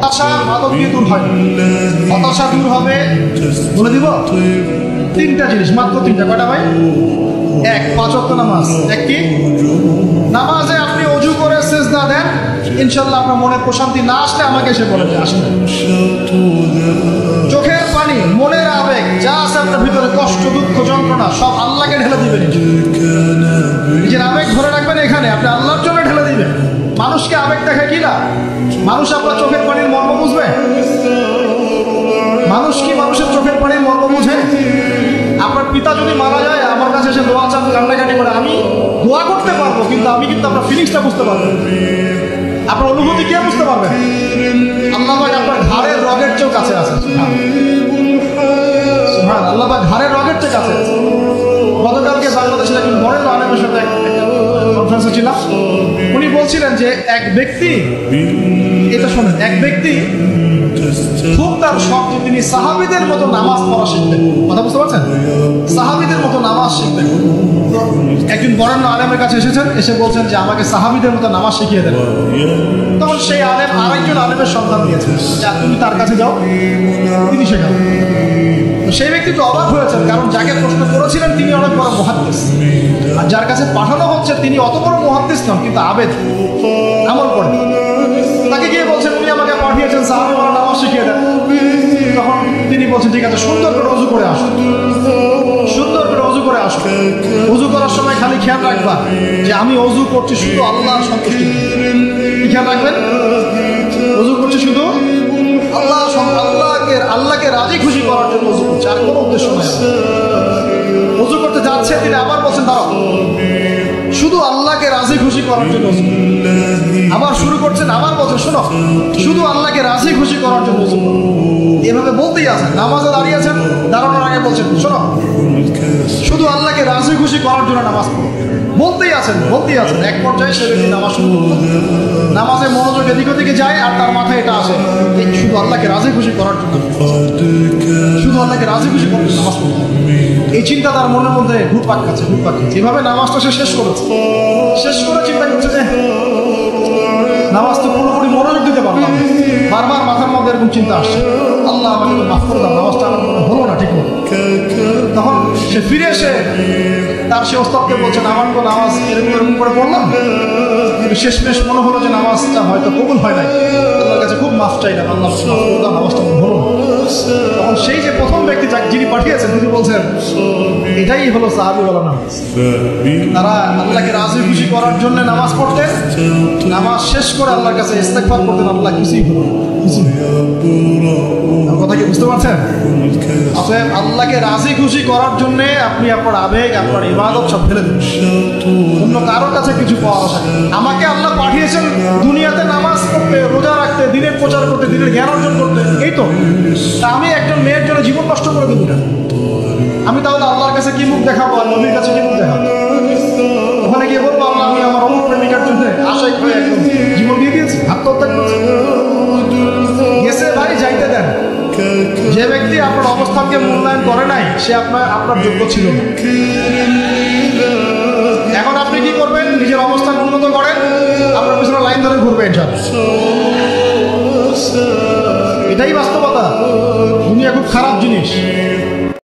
হতাশা মাদক দিয়ে দূর হয়। হতাশা দূর হবে, বলে দিব 3টা জিনিস, মাত্র 3টা। কয়টা ভাই? 1, 5 ওয়াক্ত নামাজ। এক কি? নামাজে আপনি অজু করে সিজদা দেন, ইনশাআল্লাহ আপনার মনে প্রশান্তি না আসলে আমাকে এসে বলে যে আসেন। চোখের পানি, মনের আবেগ যা আছে আপনার ভিতরে, কষ্ট, দুঃখ, যন্ত্রণা সব আল্লাহকে ঢেলে দিবেন। নিজের আবেগ ধরে রাখবেন এখানে, আপনি আল্লাহর জন্য ঢেলে দিবেন। মানুষকে আবেগ দেখে কি না? মানুষ আপনার চোখের পানির মর্ম বুঝবে? মানুষ কি মানুষের চোখের পানির মর্ম বুঝে? আপনার পিতা যদি মারা যায়, আমার কাছে এসে দোয়া চান, কান্নাকাটি করে, আমি দোয়া করতে পারবো, কিন্তু আমি কিন্তু আপনার ফিলিংসটা বুঝতে পারবো, আপনার অনুভূতি কে বুঝতে পারবে? আল্লাহ পাক আপনার ঘাড়ের রগের চেয়েও কাছে আছে। সুবহান আল্লাহ পাক ঘাড়ের রগের চেয়ে কাছে আছে। গতকালকে বাংলাদেশের একজন বড় আলেমের সাথে কনফারেন্সে ছিলাম, উনি বলছিলেন যে এক ব্যক্তি, এটা শোনেন, এক ব্যক্তি খুব তার শখ যে তিনি সাহাবীদের মতো নামাজ পড়া শিখবেন। কথা বুঝতে পারছেন? সাহাবীদের মতো নামাজ শিখবেন। একজন বরেণ্য আলেমের কাছে এসেছেন, এসে বলছেন যে আমাকে সাহাবীদের মতো নামাজ শিখিয়ে দেন। তখন সেই আলেম আরেকজন আলেমের সন্ধান দিয়েছেন, যে তুমি তার কাছে যাও, তিনি শেখান। সেই ব্যক্তি তো অবাক হয়েছেন, কারণ যাকে প্রশ্ন করেছিলেন তিনি অনেক বড় মুহাদ্দিস, আর যার কাছে পাঠানো হচ্ছে তিনি অত বড় মুহাদ্দিস নন, কিন্তু আবেদ, আমল করে। তাকে গিয়ে বলছেন উনি আমাকে পাঠিয়েছেন সাহাবী বলা নামাজ শিখিয়ে দেন। তখন তিনি বলছেন ঠিক আছে, সুন্দর করে অজু করে আসো, সুন্দর করে অজু করে আসো। অজু করার সময় খালি খেয়াল রাখবা যে আমি অজু করছি শুধু আল্লাহর সন্তুষ্টি। কি খেয়াল রাখবেন? অজু করছি শুধু আল্লাহকে রাজি খুশি করার জন্য অজু করছে, আর কোনো উদ্দেশ্য নাই। অজু করতে যাচ্ছে, তিনি আবার বলছেন দাঁড়াও, শুধু আল্লাহকে রাজি খুশি করার জন্য। আবার শুরু করছেন, আবার বলছেন শোনো, শুধু আল্লাহকে রাজি খুশি করার জন্য। এভাবে বলতেই আছেন, নামাজে দাঁড়িয়েছেন, দাঁড়ানোর আগে বলছেন শোনো, শুধু আল্লাহকে রাজি খুশি করার জন্য নামাজ পড়ো। বলতেই আছেন, বলতেই আছেন। এক পর্যায়ে সে ব্যক্তি নামাজ শুরু করল, নামাজে মনোযোগ এদিক ওদিকে যায়, আর তার মাথায় এটা আসে, শুধু আল্লাহকে রাজি খুশি করার জন্য, শুধু আল্লাহকে রাজি খুশি করার জন্য নামাজ পড়ো। এই চিন্তা তার মনের মধ্যে ঘুরপাক খাচ্ছে, ঘুরপাক খাচ্ছে। এভাবে নামাজটা সে শেষ করেছে। শেষ করে চিন্তা করছে যে নামাজ তো পুরোপুরি মনোযোগ দিতে পারলাম। বারবার মাথার মধ্যে এরকম চিন্তা আসছে, আল্লাহ আমাকে তো মাফ করে দাও, নামাজটা আমার মনে হলো না ঠিক মতো। তখন সে ফিরে এসে তার সে ওস্তাদকে বলছেন আমার তো নামাজ এরকম এরকম করে পড়লাম, কিন্তু শেষমেশ মনে হলো যে নামাজটা হয়তো কবুল হয় নাই, আল্লাহর কাছে খুব মাফ চাইলাম, আল্লাহ মাফ করে দাও, নামাজটা হলো না। তখন সেই যে প্রথম ব্যক্তি যিনি পাঠিয়েছেন তিনি বলছেন এটাই হলো সাহাবী বলা নামাজ। তারা আল্লাহকে রাজি খুশি করার জন্য নামাজ পড়তেন, নামাজ শেষ করে আল্লাহর কাছে ইস্তেগফার করতেন, আল্লাহ খুশি হলো। কথা কি বুঝতে পারছেন? অতএব আল্লাহকে রাজি খুশি করার জন্য আপনি আপনার আবেগ, আপনার ইবাদত সব ফেলে দেন, অন্য কারোর কাছে কিছু পাওয়ার আশা করেন। আমাকে আল্লাহ পাঠিয়েছেন দুনিয়াতে নামাজ পড়তে, রোজা রাখতে, দিনের প্রচার করতে, দিনের জ্ঞান অর্জন করতে, এই তো। তা আমি একজন মেয়ের জন্য জীবন নষ্ট করে দেবো না, আমি তাহলে আল্লাহর কাছে কি মুখ দেখাবো, আর নবীর কাছে কি মুখ দেখাবো? ওখানে গিয়ে বলবো আল্লাহ আমি আমার অমর প্রেমিকার জন্য আশায় হয়ে একদম জীবন দিয়ে দিয়েছি, আত্মহত্যা করেছি। গেছে ভাই, যাইতে দেন। যে ব্যক্তি আপনার অবস্থানকে মূল্যায়ন করে নাই সে আপনার যোগ্য ছিল না। এখন আপনি কি করবেন? নিজের অবস্থান উন্নত করেন, আপনার পিছনে লাইন ধরে ঘুরবেন। এটাই বাস্তবতা। দুনিয়া খুব খারাপ জিনিস।